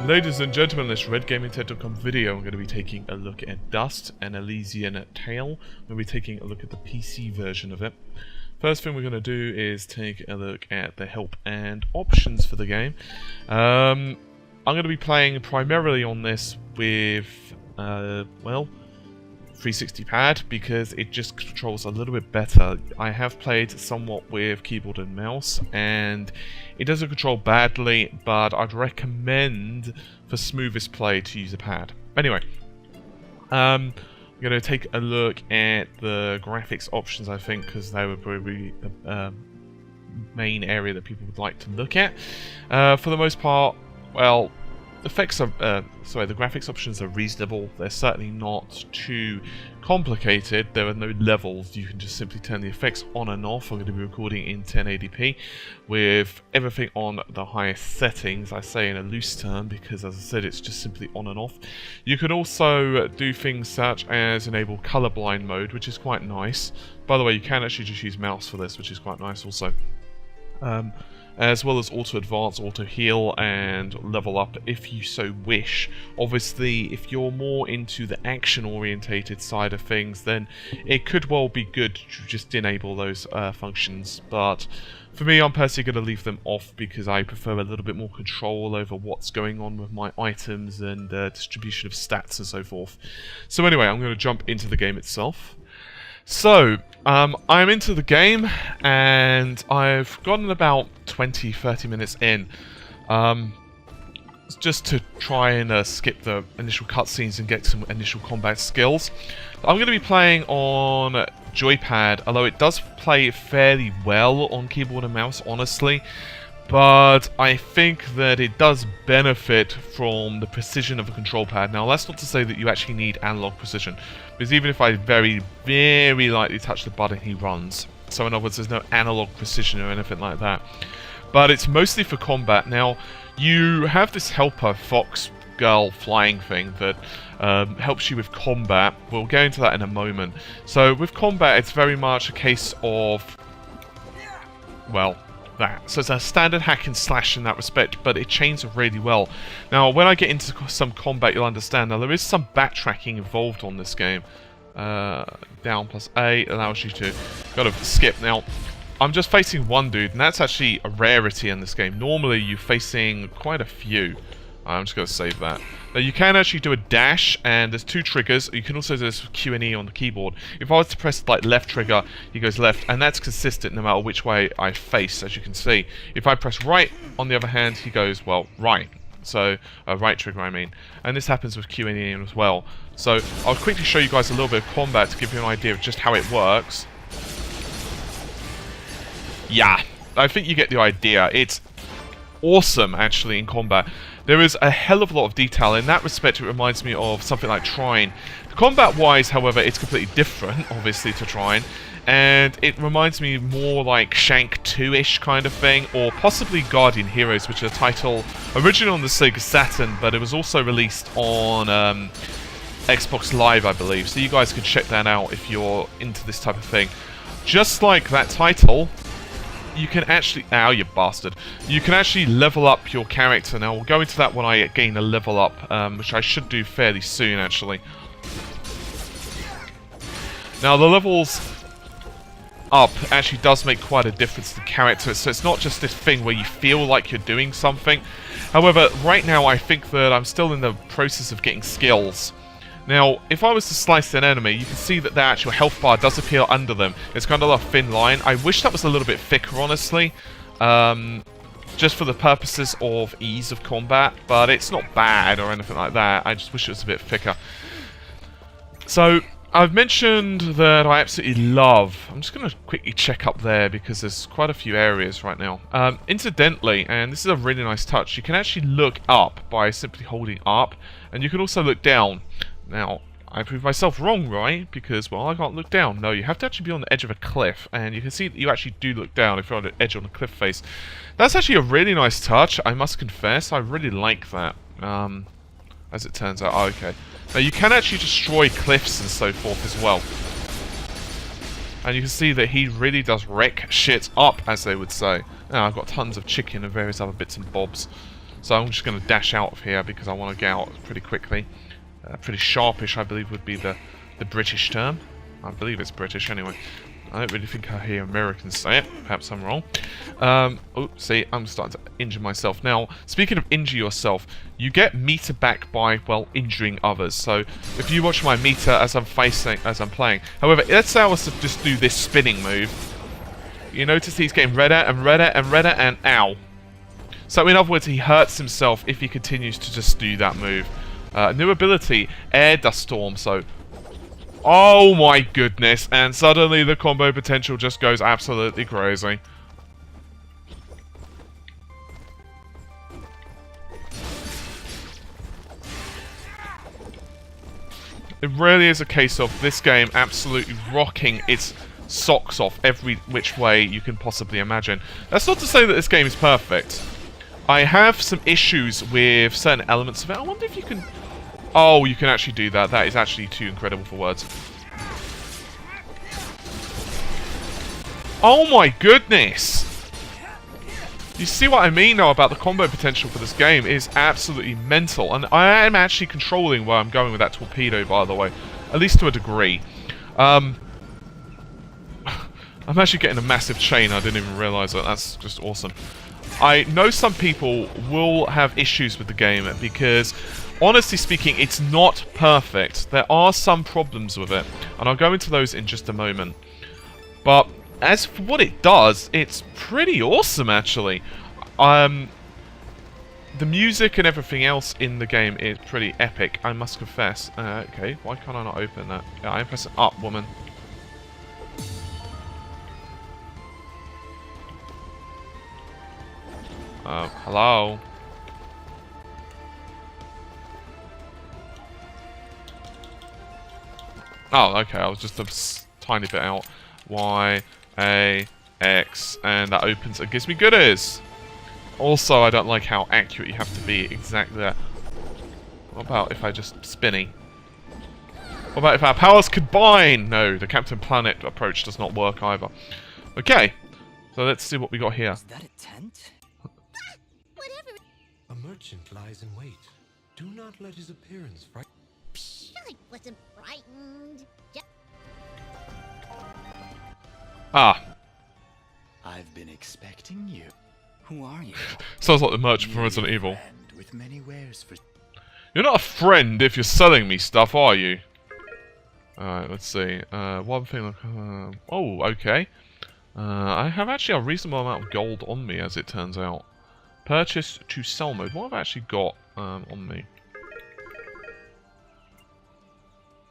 Ladies and gentlemen, in this RedGamingTech.com video, I'm going to be taking a look at Dust, an Elysian tale. I'm going to be taking a look at the PC version of it. First thing we're going to do is take a look at the help and options for the game. I'm going to be playing primarily on this with, well, 360 pad because it just controls a little bit better. I have played somewhat with keyboard and mouse and it doesn't control badly, but I'd recommend for smoothest play to use a pad. Anyway, I'm going to take a look at the graphics options, I think, because they would probably be the main area that people would like to look at. For the most part, well, the graphics options are reasonable. They're certainly not too complicated. There are no levels. You can just simply turn the effects on and off. I'm going to be recording in 1080p with everything on the highest settings. I say in a loose term because, as I said, it's just simply on and off. You can also do things such as enable colorblind mode, which is quite nice. By the way, you can actually just use mouse for this, which is quite nice also. As well as auto advance, auto heal, and level up if you so wish. Obviously, if you're more into the action orientated side of things, then it could well be good to just enable those functions. But for me, I'm personally going to leave them off because I prefer a little bit more control over what's going on with my items and distribution of stats and so forth. So anyway, I'm going to jump into the game itself. So, I'm into the game, and I've gotten about 20-30 minutes in, just to try and skip the initial cutscenes and get some initial combat skills. I'm going to be playing on joypad, although it does play fairly well on keyboard and mouse, honestly. But I think that it does benefit from the precision of a control pad. Now, that's not to say that you actually need analog precision, because even if I very, very lightly touch the button, he runs. So in other words, there's no analog precision or anything like that. But it's mostly for combat. Now, you have this helper, fox girl flying thing that helps you with combat. We'll go into that in a moment. So with combat, it's very much a case of, well, that. So it's a standard hack and slash in that respect, but it chains really well. Now, when I get into some combat, you'll understand. Now, there is some backtracking involved on this game. Down plus A allows you to kind of skip. Now, I'm just facing one dude, and that's actually a rarity in this game. Normally, you're facing quite a few. I'm just going to save that. Now, you can actually do a dash, and there's two triggers. You can also do this with Q and E on the keyboard. If I was to press like left trigger, he goes left, and that's consistent no matter which way I face, as you can see. If I press right, on the other hand, he goes, well, right. So, right trigger, I mean. And this happens with Q and E as well. So, I'll quickly show you guys a little bit of combat to give you an idea of just how it works. Yeah, I think you get the idea. It's awesome, actually, in combat. There is a hell of a lot of detail. In that respect, it reminds me of something like Trine. Combat-wise, however, it's completely different, obviously, to Trine. And it reminds me more like Shank 2-ish kind of thing, or possibly Guardian Heroes, which is a title originally on the Sega Saturn, but it was also released on Xbox Live, I believe. So you guys can check that out if you're into this type of thing. Just like that title, you can actually... Ow, you bastard. You can actually level up your character. Now, we'll go into that when I gain a level up, which I should do fairly soon, actually. Now, the levels up actually does make quite a difference to the character, so it's not just this thing where you feel like you're doing something. However, right now, I think that I'm still in the process of getting skills. Now, if I was to slice an enemy, you can see that their actual health bar does appear under them. It's kind of a thin line. I wish that was a little bit thicker, honestly. Just for the purposes of ease of combat. But it's not bad or anything like that. I just wish it was a bit thicker. So, I've mentioned that I absolutely love... I'm just going to quickly check up there because there's quite a few areas right now. Incidentally, and this is a really nice touch, you can actually look up by simply holding up. And you can also look down. Now, I proved myself wrong, right? Because, well, I can't look down. No, you have to actually be on the edge of a cliff, and you can see that you actually do look down if you're on the edge on a cliff face. That's actually a really nice touch, I must confess. I really like that, as it turns out. Oh, okay. Now, you can actually destroy cliffs and so forth as well. And you can see that he really does wreck shit up, as they would say. Now, I've got tons of chicken and various other bits and bobs. So I'm just going to dash out of here because I want to get out pretty quickly. Pretty sharpish, I believe, would be the British term. I believe it's British anyway. I don't really think I hear Americans say it. Perhaps I'm wrong. Oh, see, I'm starting to injure myself. Now, speaking of injure yourself, you get meter back by, well, injuring others. So, if you watch my meter as I'm playing. However, let's say I was to just do this spinning move. You notice he's getting redder and redder and redder and ow. So, in other words, he hurts himself if he continues to just do that move. New ability, Air Dust Storm. So, oh my goodness, and suddenly the combo potential just goes absolutely crazy. It really is a case of this game absolutely rocking its socks off every which way you can possibly imagine. That's not to say that this game is perfect. I have some issues with certain elements of it. I wonder if you can... Oh, you can actually do that. That is actually too incredible for words. Oh my goodness! You see what I mean now about the combo potential for this game is absolutely mental. And I am actually controlling where I'm going with that torpedo, by the way. At least to a degree. I'm actually getting a massive chain. I didn't even realise that. That's just awesome. I know some people will have issues with the game because, honestly speaking, it's not perfect. There are some problems with it, and I'll go into those in just a moment. But as for what it does, it's pretty awesome, actually. The music and everything else in the game is pretty epic, I must confess. Okay, why can't I not open that? Yeah, I'm pressing up, woman. Hello? Oh, okay, I was just a tiny bit out. Y, A, X, and that opens and gives me goodies. Also, I don't like how accurate you have to be exactly there. What about if I just spinny? What about if our powers combine? No, the Captain Planet approach does not work either. Okay, so let's see what we got here. Is that a tent? Whatever. A merchant lies in wait. Do not let his appearance frighten. I wasn't frightened. Just Ah. I've been expecting you. Who are you? Sounds like the merchant from Resident Evil. Friend with many wares for... You're not a friend if you're selling me stuff, are you? Alright, let's see. One thing... oh, okay. I have actually a reasonable amount of gold on me, as it turns out. Purchase to sell mode. What have I actually got on me?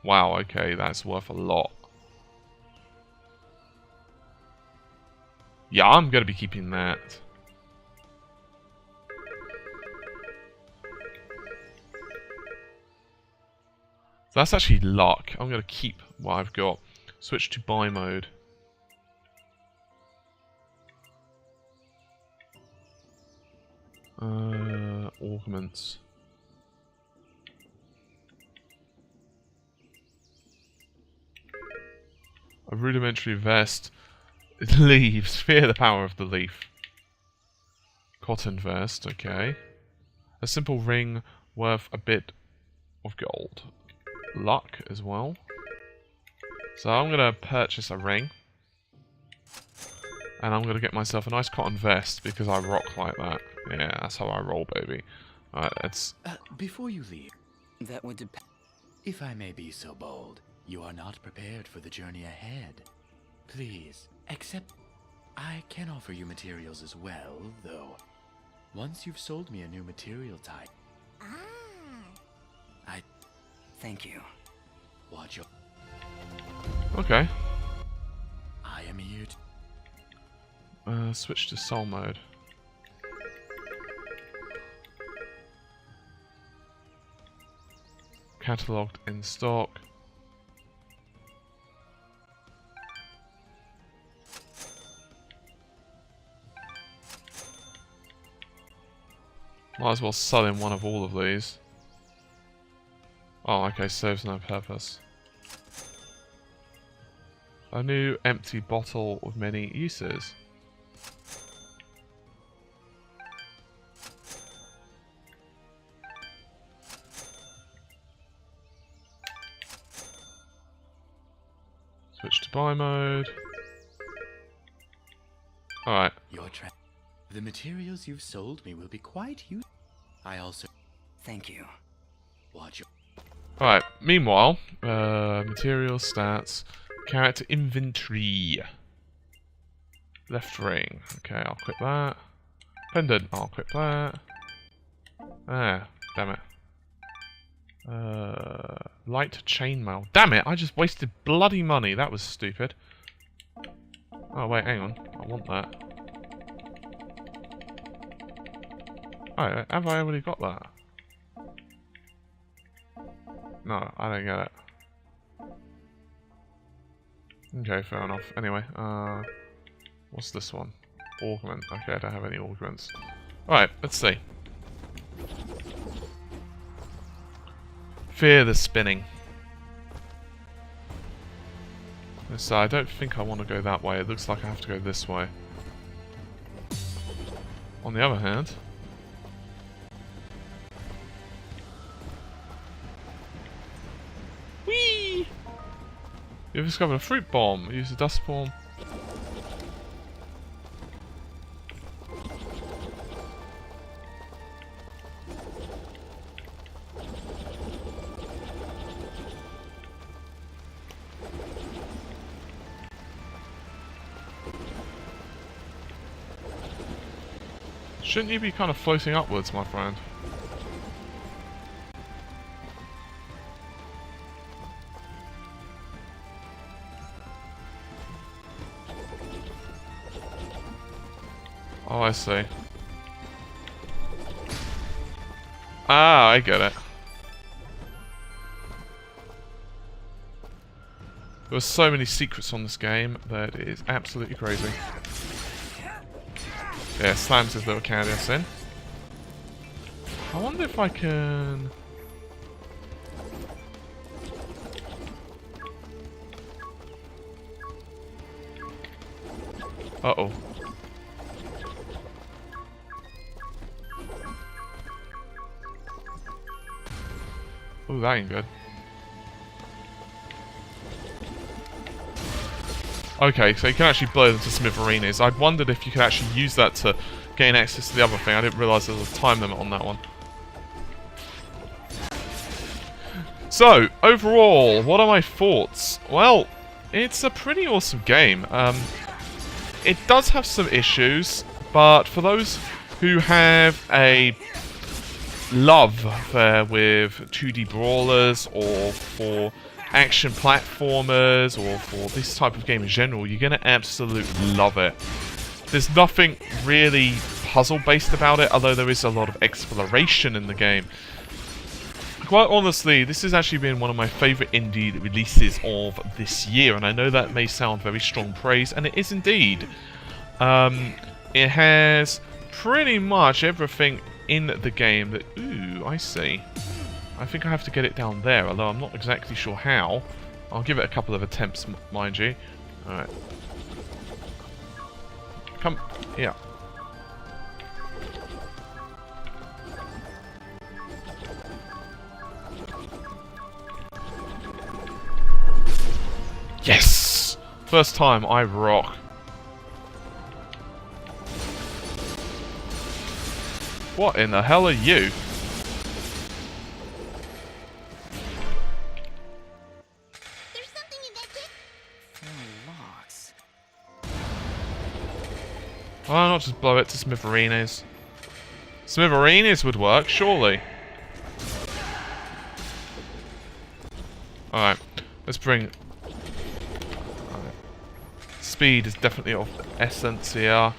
Wow, okay, that's worth a lot. Yeah, I'm going to be keeping that. So that's actually luck. I'm going to keep what I've got. Switch to buy mode. Augments. A rudimentary vest. Leaves. Fear the power of the leaf. Cotton vest, okay. A simple ring worth a bit of gold. Luck as well. So I'm going to purchase a ring. And I'm going to get myself a nice cotton vest because I rock like that. Yeah, that's how I roll, baby. Alright, let's... before you leave, that would depend... If I may be so bold, you are not prepared for the journey ahead. Please, accept... I can offer you materials as well, though. Once you've sold me a new material type... I... Thank you. Watch your... Okay. I am here to... Switch to soul mode. Catalogued in stock. Might as well sell in one of all of these. Oh, okay, serves no purpose. A new empty bottle with many uses. Switch to buy mode. Alright. The materials you've sold me will be quite useful. I also... Thank you. Watch your... Alright, meanwhile, material stats, character inventory. Left ring. Okay, I'll quit that. Pendant, I'll quit that. Ah, damn it. Light chainmail. Damn it, I just wasted bloody money. That was stupid. Oh, wait, hang on. I want that. Oh, have I already got that? No, I don't get it. Okay, fair enough. Anyway, what's this one? Augment. Okay, I don't have any augments. Alright, let's see. Fear the spinning. So I don't think I want to go that way. It looks like I have to go this way. On the other hand... Whee! You've discovered a fruit bomb. Use the dust bomb. Shouldn't you be kind of floating upwards, my friend? Oh, I see. Ah, I get it. There are so many secrets on this game that it is absolutely crazy. Yeah, slams his little candidates in. I wonder if I can... Uh-oh. Oh, that ain't good. Okay, so you can actually blow them to smithereens. I'd wondered if you could actually use that to gain access to the other thing. I didn't realise there was a time limit on that one. So, overall, what are my thoughts? Well, it's a pretty awesome game. It does have some issues, but for those who have a love with 2D brawlers or for action platformers or for this type of game in general, you're going to absolutely love it. There's nothing really puzzle based about it, although there is a lot of exploration in the game. Quite honestly, this has actually been one of my favourite indie releases of this year, and I know that may sound very strong praise, and it is indeed. It has pretty much everything in the game that... Ooh, I see. I think I have to get it down there, although I'm not exactly sure how. I'll give it a couple of attempts, mind you. Alright. Come here. Yes! First time I rock. What in the hell are you? Why not just blow it to smithereens? Smithereens would work, surely. Alright, let's bring... Alright. Speed is definitely of essence here.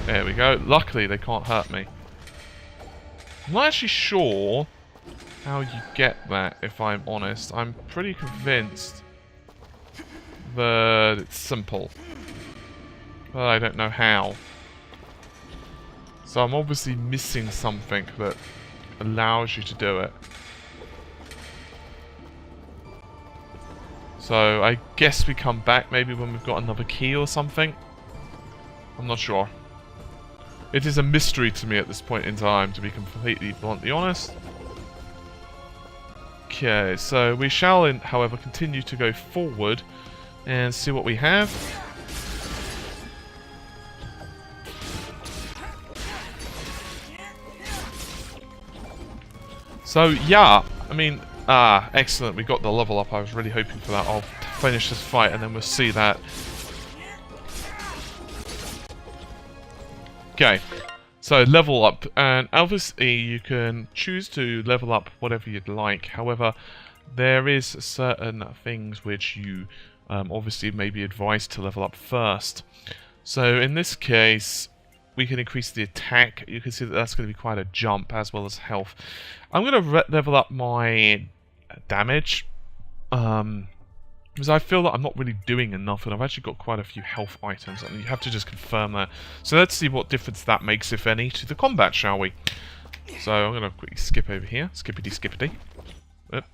There we go. Luckily, they can't hurt me. I'm not actually sure how you get that, if I'm honest. I'm pretty convinced that it's simple, but I don't know how. So I'm obviously missing something that allows you to do it. So I guess we come back maybe when we've got another key or something. I'm not sure. It is a mystery to me at this point in time, to be completely bluntly honest. Okay, so we shall, however, continue to go forward and see what we have. So, yeah, I mean, excellent, we got the level up. I was really hoping for that. I'll finish this fight and then we'll see that. Okay, so level up, and obviously you can choose to level up whatever you'd like. However, there is certain things which you obviously may be advised to level up first. So in this case, we can increase the attack. You can see that that's going to be quite a jump, as well as health. I'm going to level up my damage, because I feel that I'm not really doing enough, and I've actually got quite a few health items, and you have to just confirm that. So let's see what difference that makes, if any, to the combat, shall we? So I'm going to quickly skip over here. Skippity. Oop.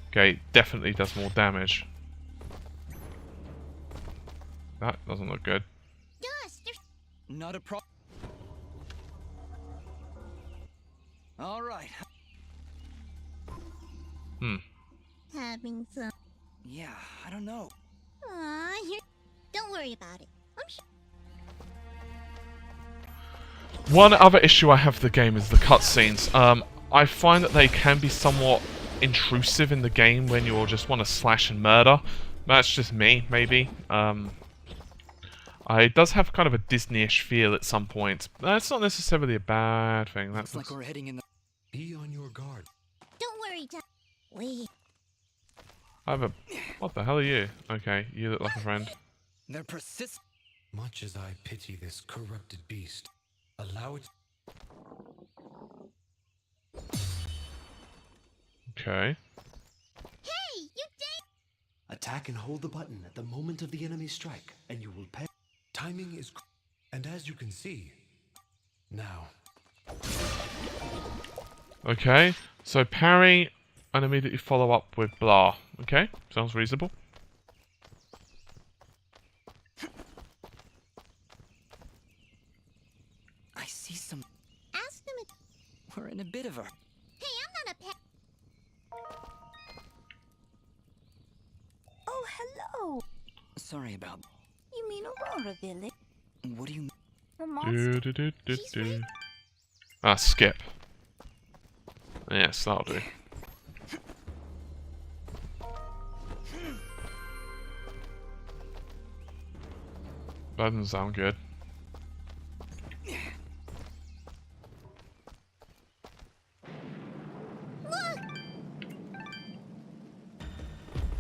Okay, definitely does more damage. That doesn't look good. Not a problem. All right. Having some. Yeah, I don't know. Here. Don't worry about it. I'm sure. One other issue I have with the game is the cutscenes. I find that they can be somewhat intrusive in the game when you just want to slash and murder. That's just me, maybe. It does have kind of a Disney-ish feel at some points. That's not necessarily a bad thing. That's Looks like we're heading in the... Be on your guard. Don't worry, Tom. Wait. I have a... What the hell are you? Okay, you look like a friend. They're persistent. Much as I pity this corrupted beast, allow it. Okay. Hey, you dang! Attack and hold the button at the moment of the enemy strike, and you will pay. Timing is... And as you can see... Now... Okay, so parry and immediately follow up with blah. Okay, sounds reasonable. I see some... Ask them if... We're in a bit of a... Hey, I'm not a pet. Oh, hello. Sorry about... You mean Aurora Village? What do you... The monster. Do. Skip. Yes, that'll do. That doesn't sound good.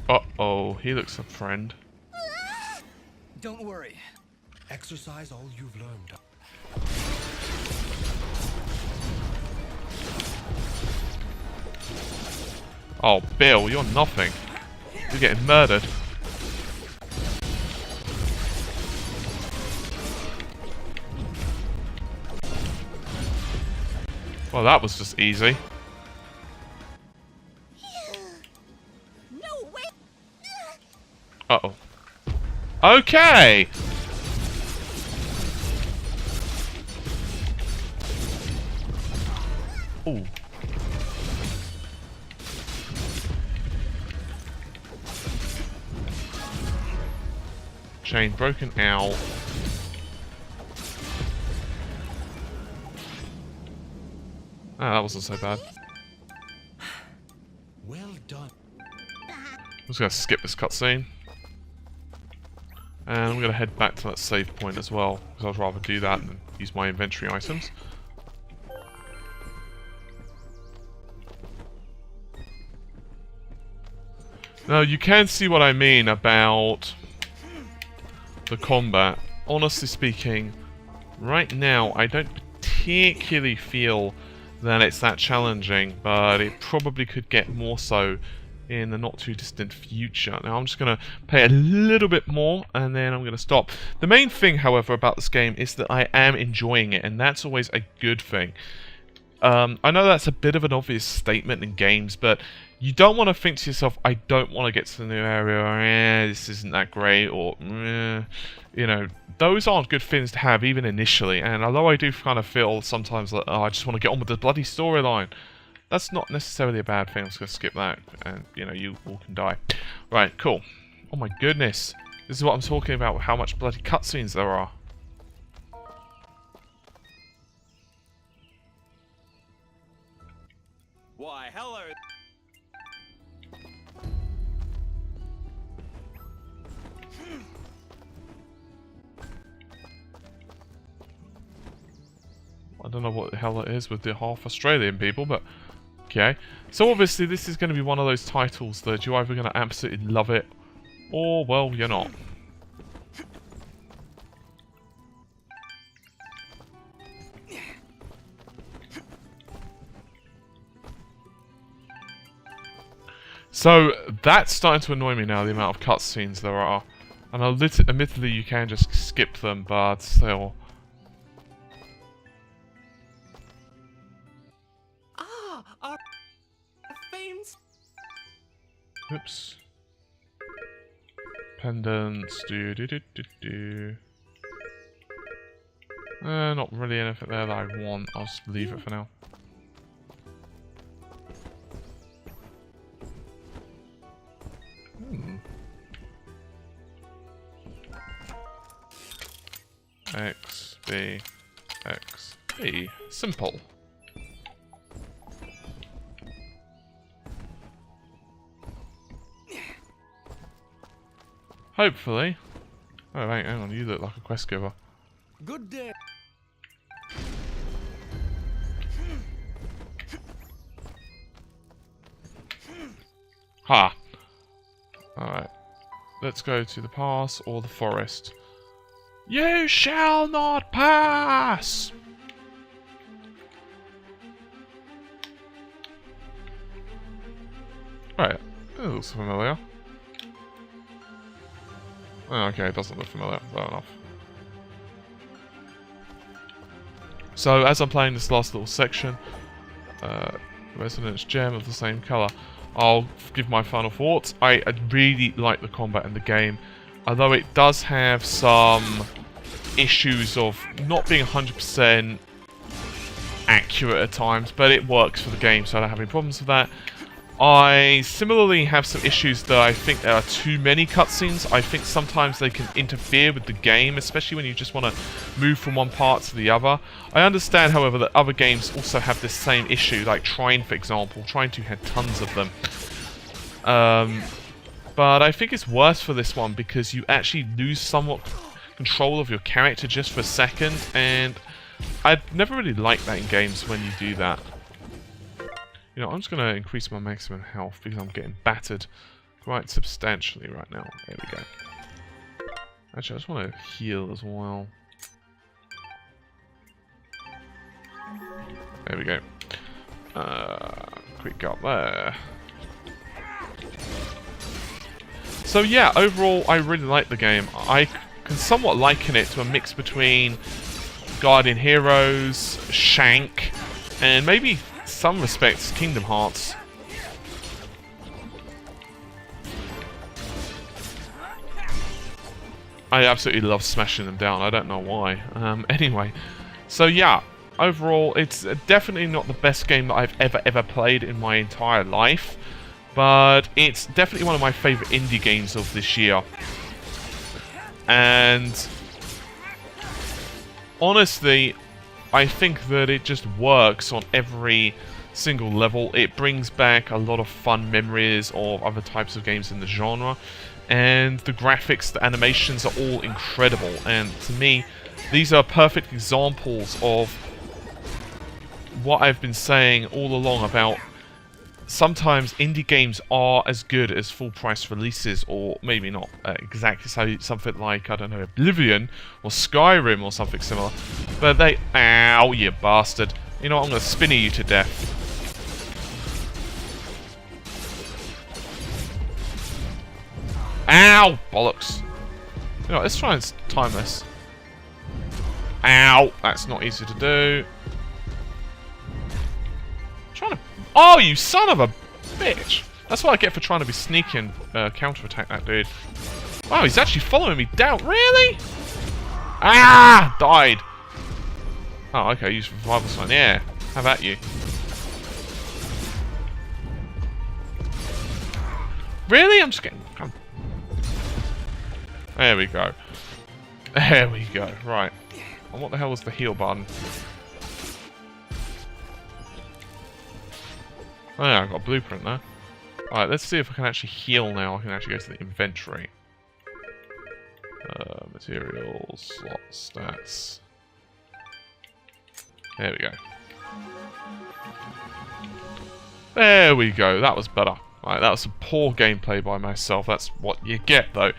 Uh-oh, he looks a friend. Don't worry. Exercise all you've learned. Oh, Bill, you're nothing. You're getting murdered. Well, that was just easy. No way! Uh-oh. Okay! Ooh. Chain broken out. Ah, that wasn't so bad. Well done. I'm just going to skip this cutscene. And I'm going to head back to that save point as well, because I'd rather do that than use my inventory items. Now, you can see what I mean about the combat. Honestly speaking, right now, I don't particularly feel that it's that challenging, but it probably could get more so in the not too distant future. Now I'm just going to play a little bit more and then I'm going to stop. The main thing, however, about this game is that I am enjoying it, and that's always a good thing. I know that's a bit of an obvious statement in games, but you don't want to think to yourself, I don't want to get to the new area, or this isn't that great, or you know, those aren't good things to have even initially. And although I do kind of feel sometimes like, oh, I just want to get on with the bloody storyline, That's not necessarily a bad thing. I'm just going to skip that, and, you know, you all can die. Right, cool. Oh my goodness. This is what I'm talking about, how much bloody cutscenes there are. Why, hello. I don't know what the hell it is with the half Australian people, but okay. So obviously this is going to be one of those titles that you're either going to absolutely love it, or, well, you're not. So that's starting to annoy me now, the amount of cutscenes there are. And admittedly you can just skip them, but still. Our fames. Oops. Pendants, do. Not really anything there that I want. I'll just leave it for now. X, B, X, B. Simple. Hopefully. Oh wait, hang on, you look like a quest giver. Good day. Ha! Alright. Let's go to the pass or the forest. You shall not pass! Right. It looks familiar. Oh, okay, it doesn't look familiar. Fair enough. So, as I'm playing this last little section, Resonance Gem of the same colour, I'll give my final thoughts. I really like the combat in the game, although it does have some issues of not being 100% accurate at times, but it works for the game, so I don't have any problems with that. I similarly have some issues that I think there are too many cutscenes. I think sometimes they can interfere with the game, especially when you just want to move from one part to the other. I understand, however, that other games also have this same issue, like Trine, for example. Trine 2 had tons of them. But I think it's worse for this one because you actually lose somewhat control of your character just for a second, and I'd never really liked that in games when you do that. You know, I'm just going to increase my maximum health because I'm getting battered quite substantially right now. There we go. Actually, I just want to heal as well. There we go. Quick up there. So yeah, overall, I really like the game. I can somewhat liken it to a mix between Guardian Heroes, Shank, and maybe some respects Kingdom Hearts. I absolutely love smashing them down. I don't know why. Anyway, so yeah, overall, it's definitely not the best game that I've ever played in my entire life, but it's definitely one of my favourite indie games of this year. And honestly, I think that it just works on every single level. It brings back a lot of fun memories of other types of games in the genre, and the graphics, the animations are all incredible, and to me these are perfect examples of what I've been saying all along about sometimes indie games are as good as full price releases, or maybe not exactly so, something like, I don't know, Oblivion or Skyrim or something similar, but they... Ow, you bastard. You know what, I'm going to spinny you to death. Ow! Bollocks. You know, let's try and time this. Ow! That's not easy to do. Trying to... Oh, you son of a bitch! That's what I get for trying to be sneaky and counterattack that dude. Wow, he's actually following me down. Really? Ah! Died. Oh, okay, use survival sign. Yeah, have at you. Really? I'm just getting... There we go. There we go. Right. And what the hell was the heal button? Oh yeah, I've got a blueprint there. Alright, let's see if I can actually heal now. I can actually go to the inventory. Materials, slot, stats. There we go. There we go. That was better. Right, that was some poor gameplay by myself. That's what you get, though.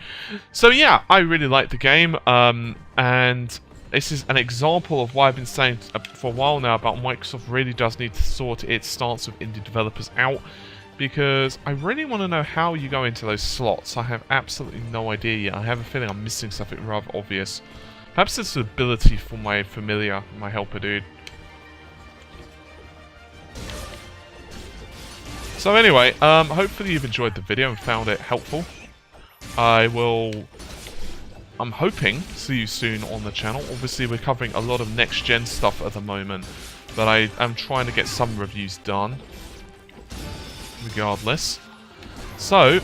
So yeah, I really like the game. And this is an example of why I've been saying for a while now about Microsoft really does need to sort its stance with indie developers out. Because I really want to know how you go into those slots. I have absolutely no idea yet. I have a feeling I'm missing something rather obvious. Perhaps it's an ability for my familiar, my helper dude. So anyway, hopefully you've enjoyed the video and found it helpful. I'm hoping to see you soon on the channel. Obviously we're covering a lot of next gen stuff at the moment, but I am trying to get some reviews done. Regardless. So,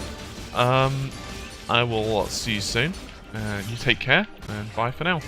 I will see you soon. You take care, and bye for now.